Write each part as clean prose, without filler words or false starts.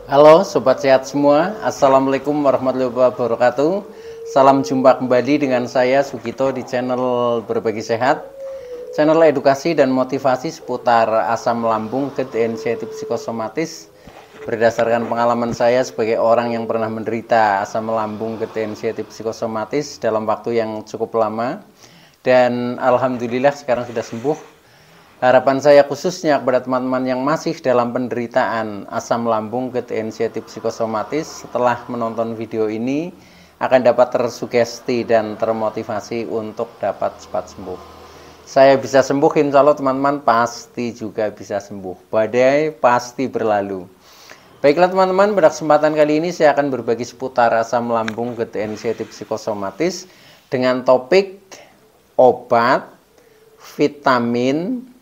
Halo Sobat Sehat semua, Assalamualaikum warahmatullahi wabarakatuh. Salam jumpa kembali dengan saya Sugito di channel Berbagi Sehat, channel edukasi dan motivasi seputar asam lambung, GERD, anxiety psikosomatis. Berdasarkan pengalaman saya sebagai orang yang pernah menderita asam lambung, GERD, anxiety psikosomatis dalam waktu yang cukup lama, dan alhamdulillah sekarang sudah sembuh. Harapan saya khususnya kepada teman-teman yang masih dalam penderitaan asam lambung, GERD, anxiety psikosomatis, setelah menonton video ini akan dapat tersugesti dan termotivasi untuk dapat cepat sembuh. Saya bisa sembuh, insya Allah teman-teman pasti juga bisa sembuh. Badai pasti berlalu. Baiklah teman-teman, pada kesempatan kali ini saya akan berbagi seputar asam lambung, GERD, anxiety psikosomatis dengan topik obat, vitamin,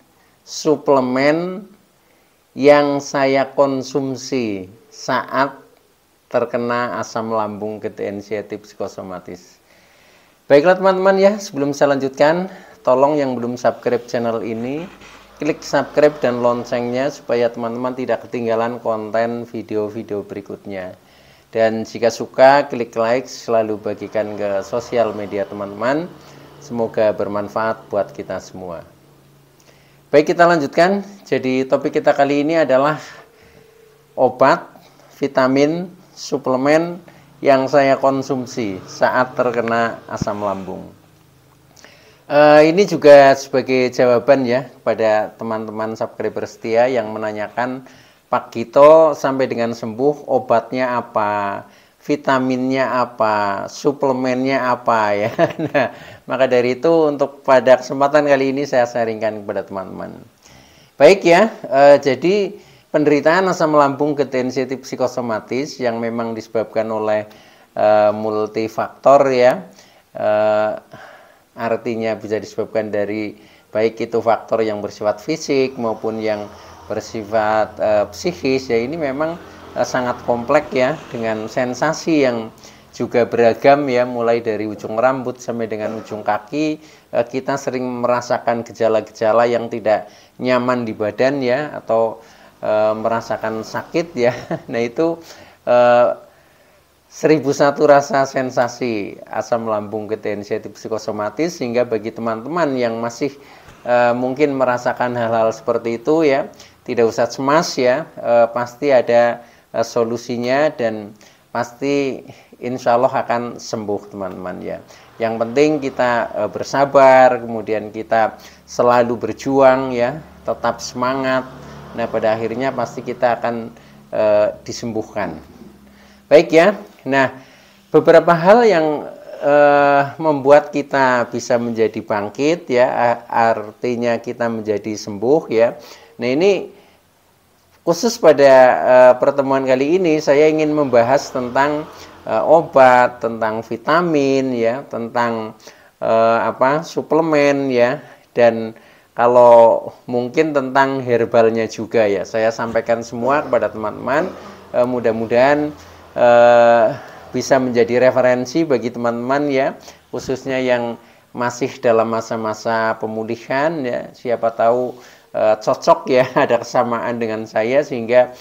suplemen yang saya konsumsi saat terkena asam lambung, GERD, anxiety psikosomatis. Baiklah teman-teman ya, sebelum saya lanjutkan, tolong yang belum subscribe channel ini, klik subscribe dan loncengnya supaya teman-teman tidak ketinggalan konten video-video berikutnya. Dan jika suka, klik like, selalu bagikan ke sosial media teman-teman. Semoga bermanfaat buat kita semua. Baik, kita lanjutkan. Jadi topik kita kali ini adalah obat, vitamin, suplemen yang saya konsumsi saat terkena asam lambung. Ini juga sebagai jawaban ya kepada teman-teman subscriber setia yang menanyakan, Pak Gito sampai dengan sembuh obatnya apa, vitaminnya apa, suplemennya apa ya. Nah, maka dari itu untuk pada kesempatan kali ini saya sharingkan kepada teman-teman. Baik ya, jadi penderitaan asam lambung, GERD, anxiety psikosomatis yang memang disebabkan oleh multifaktor ya. Artinya bisa disebabkan dari baik itu faktor yang bersifat fisik maupun yang bersifat psikis ya, ini memang sangat kompleks ya, dengan sensasi yang juga beragam ya, mulai dari ujung rambut sampai dengan ujung kaki. Kita sering merasakan gejala-gejala yang tidak nyaman di badan ya, atau merasakan sakit ya. Nah itu 1001 rasa sensasi asam lambung, GERD, anxiety psikosomatis, sehingga bagi teman-teman yang masih mungkin merasakan hal-hal seperti itu ya, tidak usah cemas ya, pasti ada solusinya dan pasti insya Allah akan sembuh teman-teman ya. Yang penting kita bersabar, kemudian kita selalu berjuang ya, tetap semangat. Nah pada akhirnya pasti kita akan disembuhkan. Baik ya, nah beberapa hal yang membuat kita bisa menjadi bangkit ya, artinya kita menjadi sembuh ya. Nah ini khusus pada pertemuan kali ini saya ingin membahas tentang obat, tentang vitamin ya, tentang suplemen ya, dan kalau mungkin tentang herbalnya juga ya. Saya sampaikan semua kepada teman-teman, mudah-mudahan bisa menjadi referensi bagi teman-teman ya, khususnya yang masih dalam masa-masa pemulihan ya. Siapa tahu cocok ya, ada kesamaan dengan saya sehingga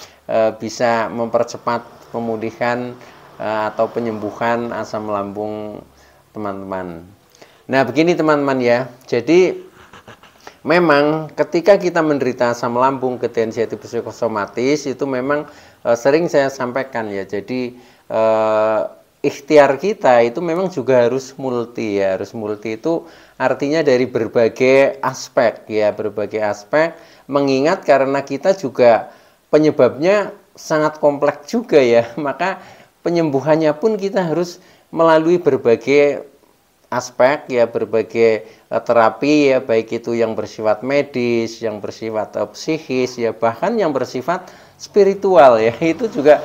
bisa mempercepat pemulihan atau penyembuhan asam lambung teman-teman. Nah begini teman-teman ya, jadi memang ketika kita menderita asam lambung, GERD, anxiety psikosomatis itu memang sering saya sampaikan ya, jadi ikhtiar kita itu memang juga harus multi ya. Harus multi itu artinya dari berbagai aspek ya, berbagai aspek, mengingat karena kita juga penyebabnya sangat kompleks juga ya, maka penyembuhannya pun kita harus melalui berbagai aspek ya, berbagai terapi ya, baik itu yang bersifat medis, yang bersifat psikis ya, bahkan yang bersifat spiritual ya, itu juga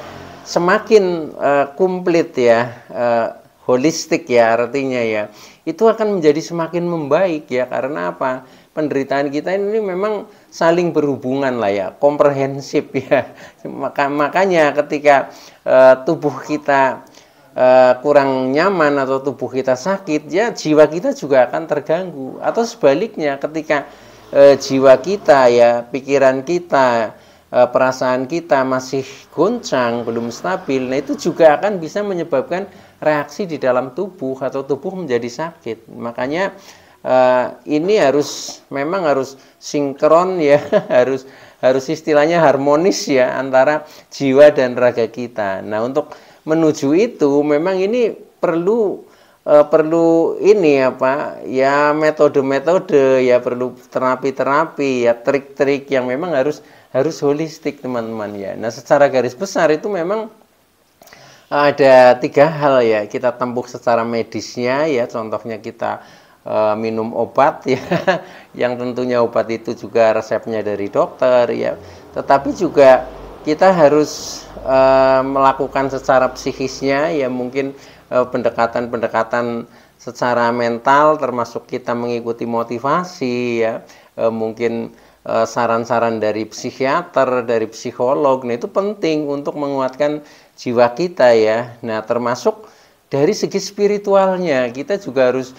semakin komplit ya, holistik ya artinya ya, itu akan menjadi semakin membaik ya. Karena apa? Penderitaan kita ini memang saling berhubungan lah ya, komprehensif ya. Makanya ketika tubuh kita kurang nyaman atau tubuh kita sakit ya, jiwa kita juga akan terganggu. Atau sebaliknya, ketika jiwa kita ya, pikiran kita perasaan kita masih goncang, belum stabil, nah itu juga akan bisa menyebabkan reaksi di dalam tubuh atau tubuh menjadi sakit. Makanya ini memang harus sinkron ya, harus istilahnya harmonis ya antara jiwa dan raga kita. Nah, untuk menuju itu memang ini perlu ini apa ya, metode-metode ya, perlu terapi-terapi ya, trik-trik yang memang harus holistik teman-teman ya. Nah, secara garis besar itu memang ada 3 hal ya kita tempuh secara medisnya ya. Contohnya kita minum obat ya, yang tentunya obat itu juga resepnya dari dokter ya. Tetapi juga kita harus melakukan secara psikisnya ya, mungkin pendekatan-pendekatan secara mental, termasuk kita mengikuti motivasi ya, mungkin saran-saran dari psikiater, dari psikolog. Nah, itu penting untuk menguatkan jiwa kita ya. Nah, termasuk dari segi spiritualnya kita juga harus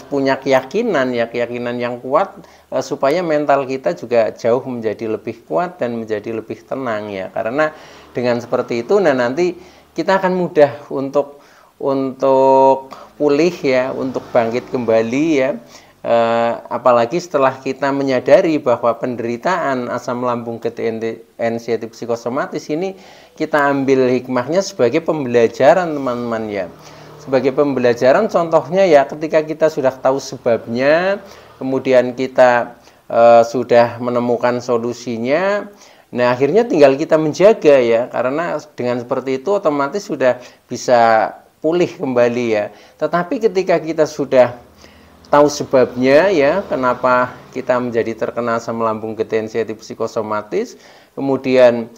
punya keyakinan ya, keyakinan yang kuat supaya mental kita juga jauh menjadi lebih kuat dan menjadi lebih tenang ya. Karena dengan seperti itu nah nanti kita akan mudah untuk pulih ya, untuk bangkit kembali ya. Apalagi setelah kita menyadari bahwa penderitaan asam lambung kedehensiatif psikosomatis ini kita ambil hikmahnya sebagai pembelajaran teman-teman ya. Sebagai pembelajaran, contohnya ya ketika kita sudah tahu sebabnya, kemudian kita sudah menemukan solusinya, nah akhirnya tinggal kita menjaga ya, karena dengan seperti itu otomatis sudah bisa pulih kembali ya. Tetapi ketika kita sudah tahu sebabnya ya, kenapa kita menjadi terkena asam lambung kedehensiatif psikosomatis, kemudian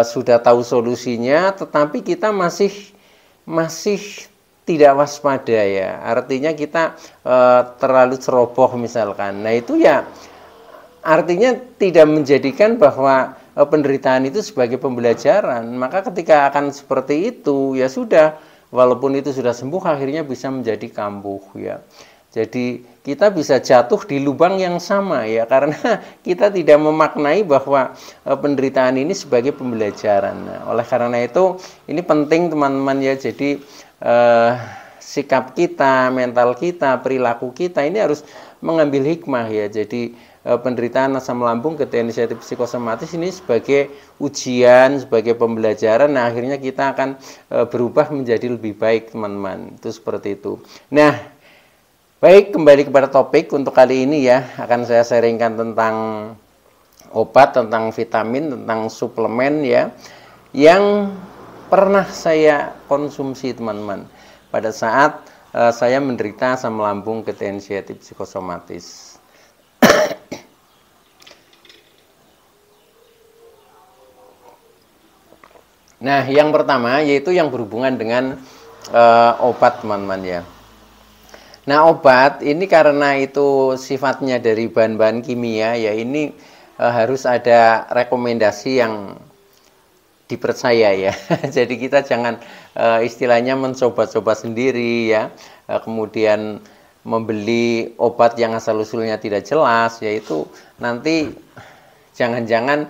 sudah tahu solusinya, tetapi kita masih tidak waspada ya, artinya kita terlalu ceroboh misalkan. Nah itu ya artinya tidak menjadikan bahwa penderitaan itu sebagai pembelajaran. Maka ketika akan seperti itu ya sudah, walaupun itu sudah sembuh akhirnya bisa menjadi kambuh ya. Jadi kita bisa jatuh di lubang yang sama ya, karena kita tidak memaknai bahwa penderitaan ini sebagai pembelajaran. Nah, oleh karena itu ini penting teman-teman ya. Jadi sikap kita, mental kita, perilaku kita ini harus mengambil hikmah ya. Jadi penderitaan asam lambung kedehensiatif psikosomatis ini sebagai ujian, sebagai pembelajaran. Nah, akhirnya kita akan berubah menjadi lebih baik teman-teman. Itu seperti itu. Nah, baik, kembali kepada topik untuk kali ini ya. Akan saya sharingkan tentang obat, tentang vitamin, tentang suplemen ya, yang pernah saya konsumsi teman-teman pada saat saya menderita asam lambung kedehensiatif psikosomatis. Nah, yang pertama yaitu yang berhubungan dengan obat teman-teman ya. Nah, obat ini karena itu sifatnya dari bahan-bahan kimia ya, ini harus ada rekomendasi yang dipercaya ya. Jadi kita jangan istilahnya mencoba-coba sendiri ya, kemudian membeli obat yang asal-usulnya tidak jelas, yaitu nanti jangan-jangan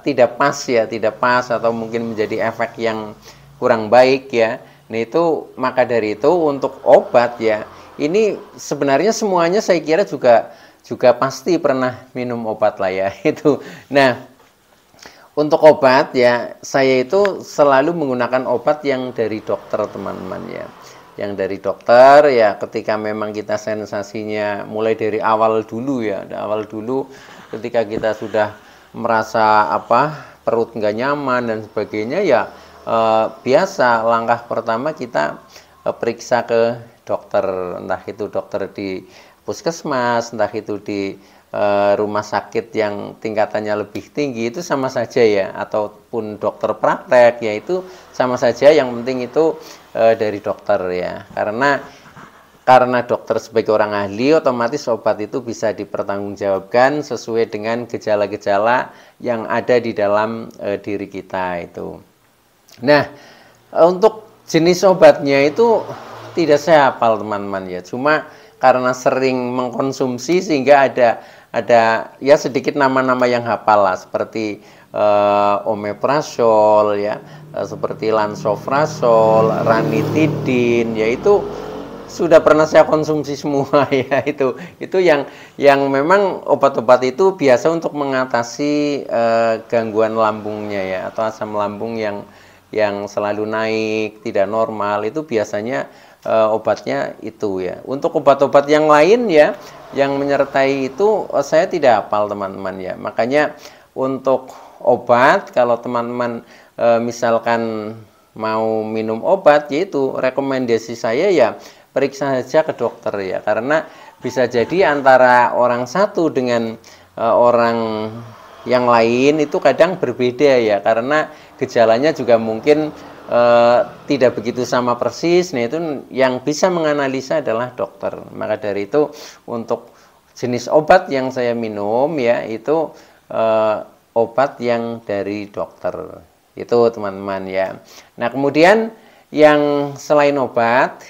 tidak pas ya, tidak pas atau mungkin menjadi efek yang kurang baik ya. Nah itu, maka dari itu untuk obat ya, ini sebenarnya semuanya saya kira juga pasti pernah minum obat lah ya itu. Nah, untuk obat ya, saya itu selalu menggunakan obat yang dari dokter teman-teman ya. Yang dari dokter ya, ketika memang kita sensasinya mulai dari awal dulu ya, awal dulu ketika kita sudah merasa perut nggak nyaman dan sebagainya ya, biasa langkah pertama kita periksa ke dokter, entah itu dokter di puskesmas, entah itu di rumah sakit yang tingkatannya lebih tinggi, itu sama saja ya, ataupun dokter praktek ya, itu sama saja, yang penting itu dari dokter ya, karena dokter sebagai orang ahli, otomatis obat itu bisa dipertanggungjawabkan sesuai dengan gejala-gejala yang ada di dalam diri kita itu. Nah, untuk jenis obatnya itu tidak saya hafal teman-teman ya, cuma karena sering mengkonsumsi sehingga ada ya sedikit nama-nama yang hafal lah, seperti omeprazol ya, seperti lansoprazol, ranitidin, yaitu sudah pernah saya konsumsi semua ya. Itu yang memang obat-obat itu biasa untuk mengatasi gangguan lambungnya ya, atau asam lambung yang selalu naik, tidak normal, itu biasanya obatnya itu ya. Untuk obat-obat yang lain ya yang menyertai itu saya tidak hafal teman-teman ya. Makanya untuk obat, kalau teman-teman misalkan mau minum obat, yaitu rekomendasi saya ya periksa saja ke dokter ya, karena bisa jadi antara orang satu dengan orang yang lain itu kadang berbeda ya, karena gejalanya juga mungkin tidak begitu sama persis. Nah, itu yang bisa menganalisa adalah dokter. Maka dari itu untuk jenis obat yang saya minum ya itu obat yang dari dokter. Itu teman-teman ya. Nah, kemudian yang selain obat,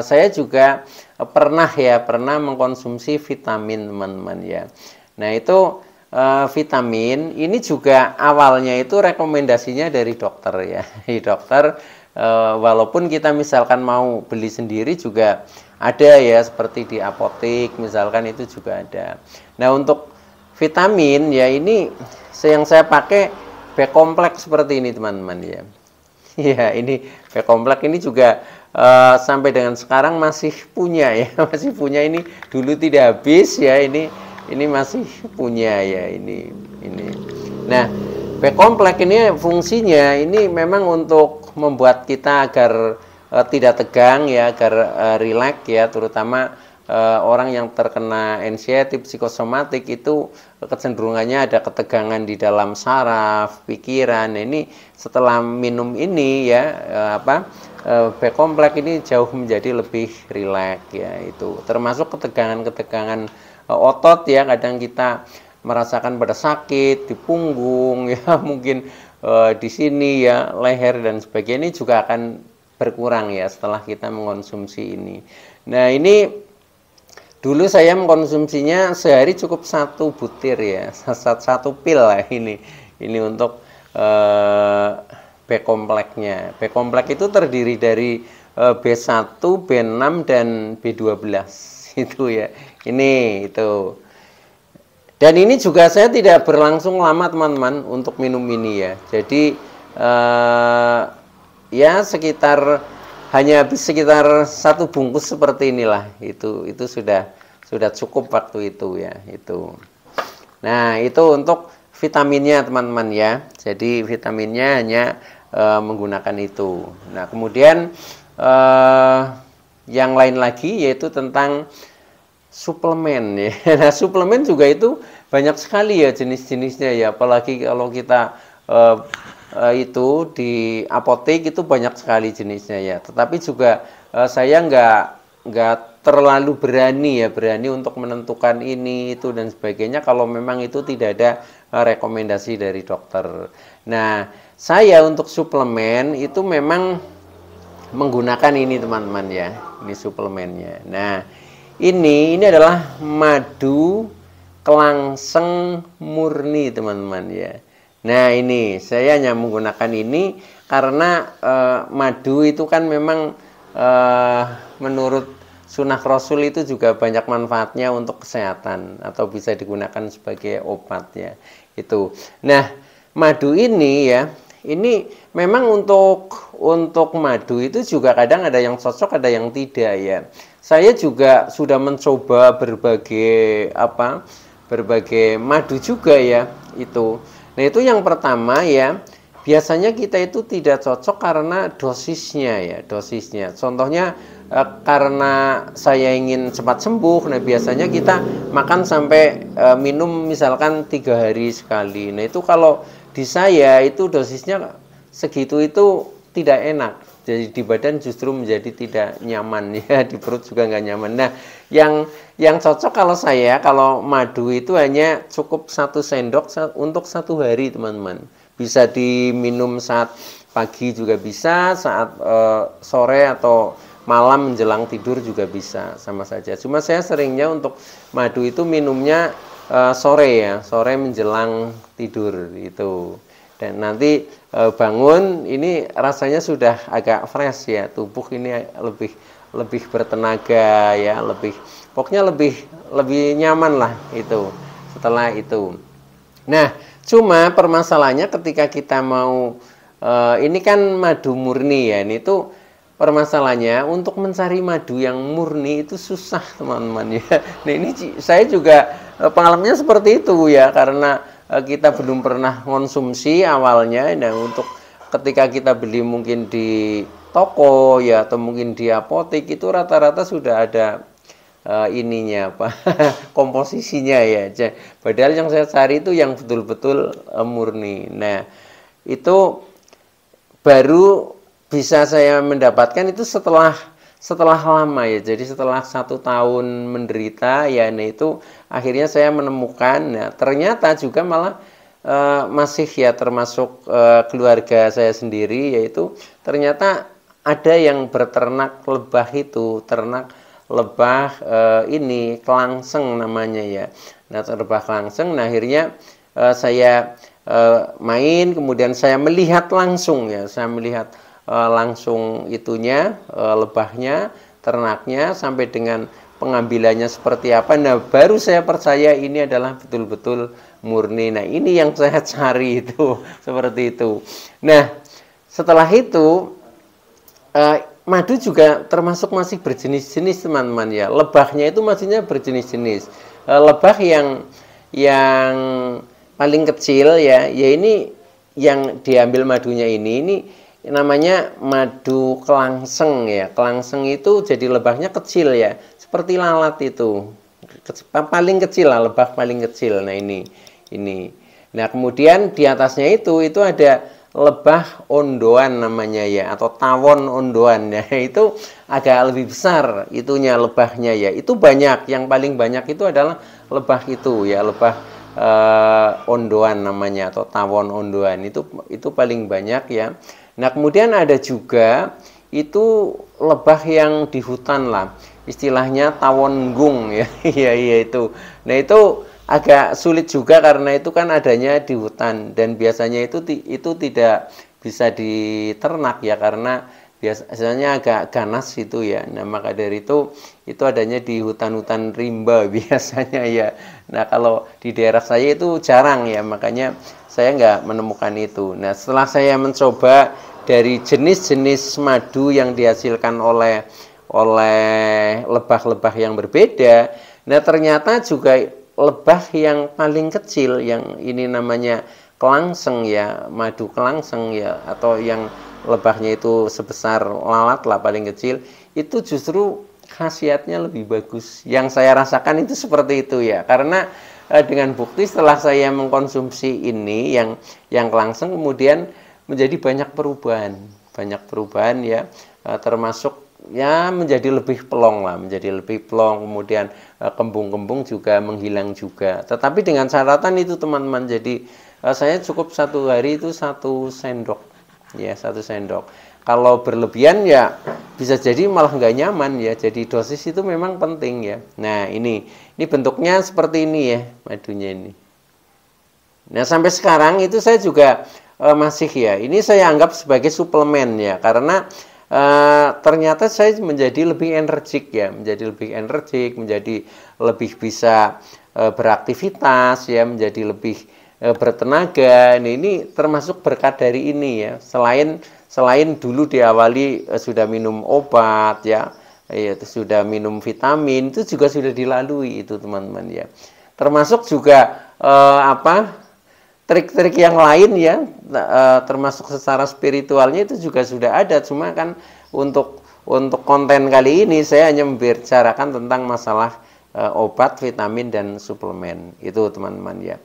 saya juga pernah mengkonsumsi vitamin teman-teman ya. Nah, itu vitamin ini juga awalnya itu rekomendasinya dari dokter ya. Di dokter, walaupun kita misalkan mau beli sendiri juga ada ya, seperti di apotek misalkan itu juga ada. Nah, untuk vitamin ya ini yang saya pakai B kompleks seperti ini teman-teman ya. Ya, ini B kompleks ini juga sampai dengan sekarang masih punya ya, masih punya. Ini dulu tidak habis ya, ini masih punya ya, ini. Nah, B kompleks ini fungsinya ini memang untuk membuat kita agar tidak tegang ya, agar rileks ya, terutama orang yang terkena anxiety psikosomatik itu kecenderungannya ada ketegangan di dalam saraf, pikiran. Nah, ini setelah minum ini ya B kompleks ini jauh menjadi lebih rileks ya, itu termasuk ketegangan otot ya, kadang kita merasakan pada sakit di punggung ya, mungkin di sini ya, leher dan sebagainya, ini juga akan berkurang ya setelah kita mengkonsumsi ini. Nah, ini dulu saya mengkonsumsinya sehari cukup 1 butir ya, 1 pil lah ini untuk B kompleksnya. B kompleks itu terdiri dari B1, B6 dan B12 itu ya. Ini itu. Dan ini juga saya tidak berlangsung lama teman-teman untuk minum ini ya. Jadi ya hanya habis sekitar 1 bungkus seperti inilah. Itu sudah cukup waktu itu ya, itu. Nah, itu untuk vitaminnya teman-teman ya. Jadi vitaminnya hanya menggunakan itu. Nah, kemudian yang lain lagi yaitu tentang suplemen ya. Nah, suplemen juga itu banyak sekali ya jenis-jenisnya ya. Apalagi kalau kita itu di apotek itu banyak sekali jenisnya ya. Tetapi juga saya nggak terlalu berani untuk menentukan ini itu dan sebagainya kalau memang itu tidak ada rekomendasi dari dokter. Nah, saya untuk suplemen itu memang menggunakan ini teman-teman ya. Ini suplemennya. Nah, ini adalah madu kelangseng murni teman-teman ya. Nah, ini saya hanya menggunakan ini karena madu itu kan memang menurut Sunnah Rasul itu juga banyak manfaatnya untuk kesehatan atau bisa digunakan sebagai obat ya. Itu. Nah, madu ini ya, ini memang untuk madu itu juga kadang ada yang cocok, ada yang tidak ya. Saya juga sudah mencoba berbagai madu juga ya, itu. Nah, itu yang pertama ya, biasanya kita itu tidak cocok karena dosisnya. Contohnya karena saya ingin cepat sembuh, nah biasanya kita makan sampai minum misalkan 3 hari sekali. Nah, itu kalau di saya itu dosisnya segitu itu tidak enak. Jadi di badan justru menjadi tidak nyaman ya, di perut juga nggak nyaman. Nah, yang cocok kalau madu itu hanya cukup 1 sendok untuk 1 hari teman-teman. Bisa diminum saat pagi juga bisa, saat sore atau malam menjelang tidur juga bisa, sama saja. Cuma saya seringnya untuk madu itu minumnya sore ya, sore menjelang tidur itu. Dan nanti bangun ini rasanya sudah agak fresh ya, tubuh ini lebih lebih bertenaga ya, lebih pokoknya lebih nyaman lah itu setelah itu. Nah, cuma permasalahannya ketika kita mau ini kan madu murni ya, ini tuh permasalahannya untuk mencari madu yang murni itu susah teman-teman ya. Nah ini saya juga pengalamannya seperti itu ya, karena kita belum pernah konsumsi awalnya. Nah untuk ketika kita beli mungkin di toko ya, atau mungkin di apotek itu rata-rata sudah ada ininya apa komposisinya ya. Padahal yang saya cari itu yang betul-betul murni. Nah itu baru bisa saya mendapatkan itu setelah lama ya. Jadi setelah 1 tahun menderita ya, nah itu akhirnya saya menemukan. Nah ternyata juga malah masih ya termasuk keluarga saya sendiri, yaitu ternyata ada yang berternak lebah itu, ternak lebah ini kelangseng namanya ya. Nah lebah kelangseng, nah akhirnya saya main, kemudian saya melihat langsung ya, saya melihat langsung itunya, lebahnya, ternaknya, sampai dengan pengambilannya seperti apa. Nah baru saya percaya ini adalah betul-betul murni. Nah ini yang saya cari itu seperti itu. Nah setelah itu madu juga termasuk masih berjenis-jenis teman-teman ya. Lebahnya itu maksudnya berjenis-jenis. Lebah yang paling kecil ya, ini yang diambil madunya ini namanya madu kelangseng ya. Kelangseng itu jadi lebahnya kecil ya, seperti lalat itu. Paling kecil lah, lebah paling kecil. Nah ini. Nah kemudian di atasnya itu ada lebah ondoan namanya ya, atau tawon ondoan ya. Itu agak lebih besar itunya lebahnya ya. Itu banyak, yang paling banyak itu adalah lebah itu ya, lebah ondoan namanya, atau tawon ondoan itu paling banyak ya. Nah kemudian ada juga itu lebah yang di hutan lah, istilahnya tawon gung ya. Iya itu. Nah itu agak sulit juga karena itu kan adanya di hutan, dan biasanya itu tidak bisa diternak ya, karena biasanya agak ganas itu ya. Nah maka dari itu adanya di hutan-hutan rimba biasanya ya. Nah kalau di daerah saya itu jarang ya, makanya saya nggak menemukan itu. Nah setelah saya mencoba dari jenis-jenis madu yang dihasilkan oleh lebah-lebah yang berbeda, nah ternyata juga lebah yang paling kecil, yang ini namanya kelangseng ya, madu kelangseng ya, atau yang lebahnya itu sebesar lalat lah paling kecil, itu justru khasiatnya lebih bagus. Yang saya rasakan itu seperti itu ya, karena dengan bukti setelah saya mengkonsumsi ini yang kelangseng, kemudian menjadi banyak perubahan ya, termasuk ya menjadi lebih pelong lah, kemudian kembung-kembung juga menghilang juga. Tetapi dengan catatan itu teman-teman, jadi saya cukup 1 hari itu 1 sendok ya, 1 sendok. Kalau berlebihan ya bisa jadi malah nggak nyaman ya. Jadi dosis itu memang penting ya. Nah ini bentuknya seperti ini ya madunya ini. Nah sampai sekarang itu saya juga masih ya, ini saya anggap sebagai suplemen ya, karena ternyata saya menjadi lebih energik ya, menjadi lebih bisa beraktivitas ya, menjadi lebih bertenaga. Ini termasuk berkat dari ini ya. Selain dulu diawali sudah minum obat ya, sudah minum vitamin, itu juga sudah dilalui itu teman-teman ya. Termasuk juga trik-trik yang lain ya, termasuk secara spiritualnya itu juga sudah ada. Cuma kan untuk konten kali ini saya hanya membicarakan tentang masalah obat, vitamin, dan suplemen itu teman-teman ya.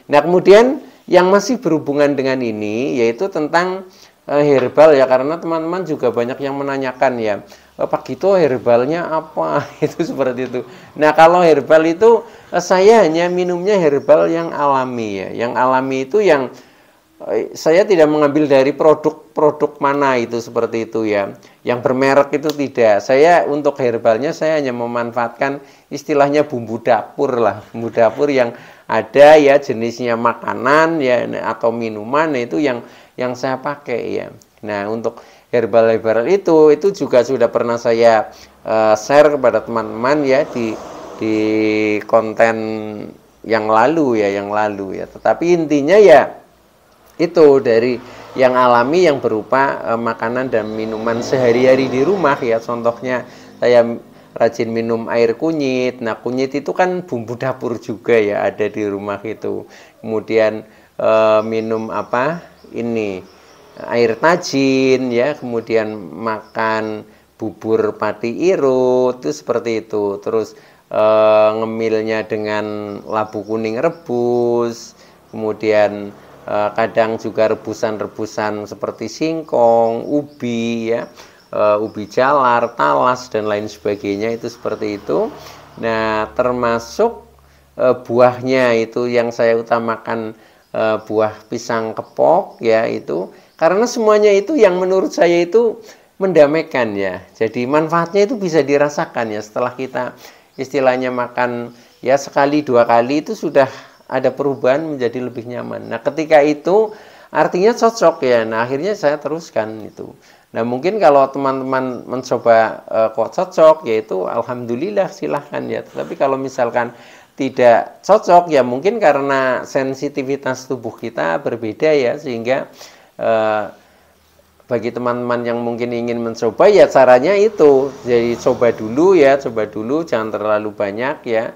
Nah kemudian yang masih berhubungan dengan ini yaitu tentang herbal ya, karena teman-teman juga banyak yang menanyakan ya, Pak Gito herbalnya apa? Itu seperti itu. Nah kalau herbal itu saya hanya minumnya herbal yang alami ya. Yang alami itu yang saya tidak mengambil dari produk-produk mana itu seperti itu ya. Yang bermerek itu tidak. Saya untuk herbalnya saya hanya memanfaatkan istilahnya bumbu dapur lah, bumbu dapur yang ada ya jenisnya makanan ya atau minuman itu yang saya pakai ya. Nah, untuk herbal itu juga sudah pernah saya share kepada teman-teman ya di konten yang lalu ya. Tetapi intinya ya itu dari yang alami yang berupa makanan dan minuman sehari-hari di rumah ya. Contohnya saya rajin minum air kunyit. Nah, kunyit itu kan bumbu dapur juga ya, ada di rumah itu. Kemudian minum apa? Ini air tajin ya, kemudian makan bubur pati irut itu seperti itu. Terus ngemilnya dengan labu kuning rebus, kemudian kadang juga rebusan-rebusan seperti singkong, ubi ya, ubi jalar, talas dan lain sebagainya itu seperti itu. Nah, termasuk buahnya itu yang saya utamakan buah pisang kepok ya itu, karena semuanya itu yang menurut saya itu mendamaikan ya. Jadi manfaatnya itu bisa dirasakan ya setelah kita istilahnya makan ya sekali dua kali itu sudah ada perubahan menjadi lebih nyaman. Nah, ketika itu artinya cocok ya. Nah, akhirnya saya teruskan itu. Nah, mungkin kalau teman-teman mencoba kok cocok, yaitu alhamdulillah silahkan ya. Tetapi kalau misalkan tidak cocok ya mungkin karena sensitivitas tubuh kita berbeda ya, sehingga bagi teman-teman yang mungkin ingin mencoba ya caranya itu. Jadi coba dulu ya, jangan terlalu banyak ya.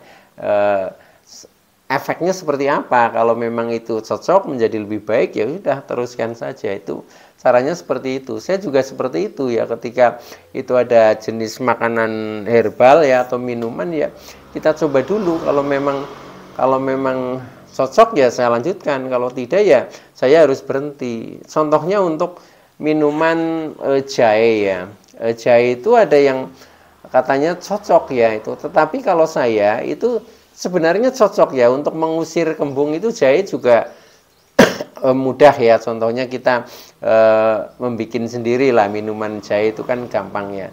Efeknya seperti apa? Kalau memang itu cocok menjadi lebih baik ya sudah teruskan saja. Itu caranya seperti itu. Saya juga seperti itu ya, ketika itu ada jenis makanan herbal ya atau minuman ya kita coba dulu. Kalau memang cocok ya saya lanjutkan. Kalau tidak ya saya harus berhenti. Contohnya untuk minuman jahe ya. Jahe itu ada yang katanya cocok ya itu. Tetapi kalau saya itu sebenarnya cocok ya untuk mengusir kembung itu jahe juga mudah ya. Contohnya kita membuat sendiri lah minuman jahe itu kan gampang ya.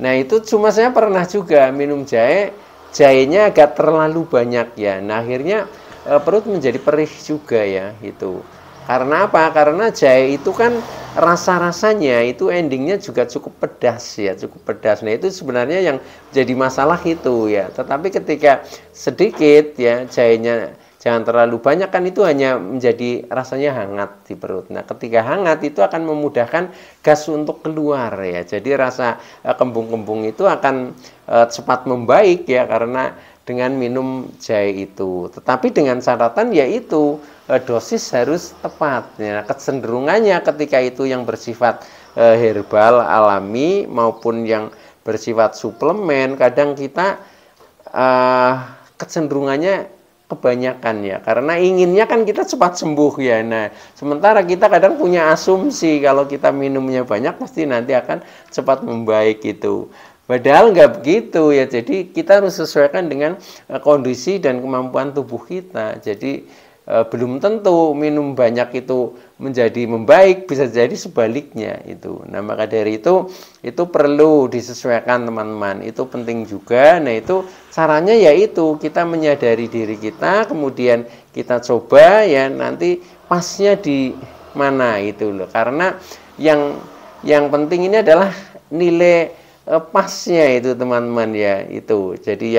Nah, itu cuma saya pernah juga minum jahe, jahenya agak terlalu banyak ya. Nah, akhirnya perut menjadi perih juga ya itu. Karena apa? Karena jahe itu kan rasa-rasanya itu endingnya juga cukup pedas ya, cukup pedas. Nah, itu sebenarnya yang jadi masalah itu ya. Tetapi ketika sedikit ya jahenya jangan terlalu banyak, kan itu hanya menjadi rasanya hangat di perut. Nah, ketika hangat itu akan memudahkan gas untuk keluar ya. Jadi rasa kembung-kembung itu akan cepat membaik ya karena dengan minum jahe itu. Tetapi dengan catatan yaitu dosis harus tepat ya. Kecenderungannya ketika itu yang bersifat herbal alami maupun yang bersifat suplemen, kadang kita kecenderungannya kebanyakan ya, karena inginnya kan kita cepat sembuh ya. Nah, sementara kita kadang punya asumsi kalau kita minumnya banyak pasti nanti akan cepat membaik gitu. Padahal nggak begitu ya. Jadi kita harus sesuaikan dengan kondisi dan kemampuan tubuh kita. Jadi belum tentu minum banyak itu menjadi membaik, bisa jadi sebaliknya itu. Nah, maka dari itu perlu disesuaikan teman-teman. Itu penting juga. Nah, itu caranya yaitu kita menyadari diri kita, kemudian kita coba ya nanti pasnya di mana itu loh. Karena yang penting ini adalah nilai pasnya itu teman-teman ya itu. Jadi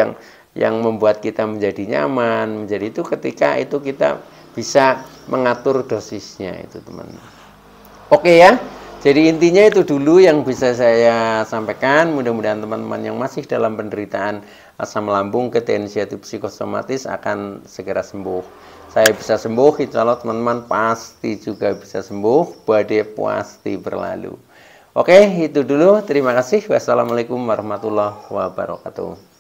yang membuat kita menjadi nyaman, menjadi itu ketika itu kita bisa mengatur dosisnya itu teman-teman. Oke ya, jadi intinya itu dulu yang bisa saya sampaikan. Mudah-mudahan teman-teman yang masih dalam penderitaan asam lambung, ketensiatif psikosomatis akan segera sembuh. Saya bisa sembuh, insya Allah teman-teman pasti juga bisa sembuh, badai pasti berlalu. Oke, itu dulu. Terima kasih. Wassalamualaikum warahmatullahi wabarakatuh.